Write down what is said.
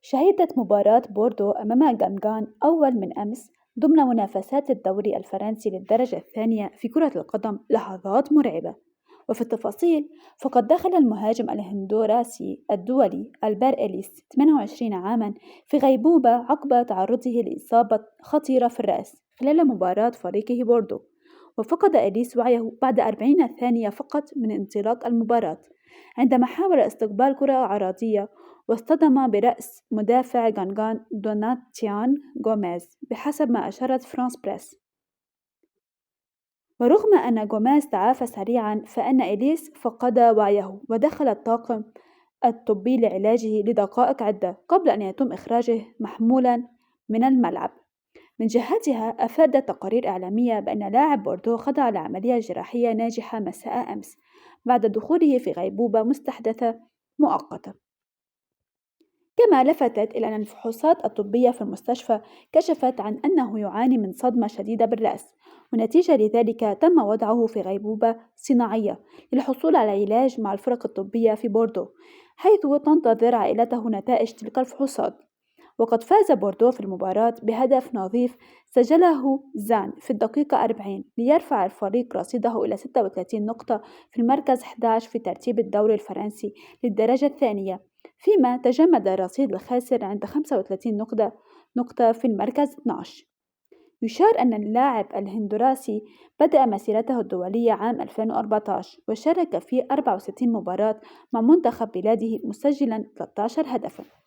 شهدت مباراة بوردو أمام غانغان أول من أمس ضمن منافسات الدوري الفرنسي للدرجة الثانية في كرة القدم لحظات مرعبة. وفي التفاصيل، فقد دخل المهاجم الهندوراسي الدولي ألبير إليس 28 عاما في غيبوبة عقب تعرضه لإصابة خطيرة في الرأس خلال مباراة فريقه بوردو. وفقد إليس وعيه بعد 40 ثانية فقط من انطلاق المباراة عندما حاول استقبال كرة عرضية واصطدم برأس مدافع غانغان دوناتيان غوميز بحسب ما أشارت فرانس بريس. ورغم أن غوميز تعافى سريعا، فإن إليس فقد وعيه ودخل الطاقم الطبي لعلاجه لدقائق عدة قبل أن يتم إخراجه محمولا من الملعب. من جهتها، أفادت تقارير إعلامية بأن لاعب بوردو خضع لعملية جراحية ناجحة مساء أمس بعد دخوله في غيبوبة مستحدثة مؤقتة. كما لفتت إلى أن الفحوصات الطبية في المستشفى كشفت عن أنه يعاني من صدمة شديدة بالرأس، ونتيجة لذلك تم وضعه في غيبوبة صناعية للحصول على علاج مع الفرق الطبية في بوردو، حيث تنتظر عائلته نتائج تلك الفحوصات. وقد فاز بوردو في المباراة بهدف نظيف سجله زان في الدقيقة 40 ليرفع الفريق رصيده إلى 36 نقطة في المركز 11 في ترتيب الدوري الفرنسي للدرجة الثانية، فيما تجمد رصيد الخاسر عند 35 نقطة في المركز 12. يشار أن اللاعب الهندوراسي بدأ مسيرته الدولية عام 2014 وشارك في 64 مباراة مع منتخب بلاده مسجلا 13 هدفا.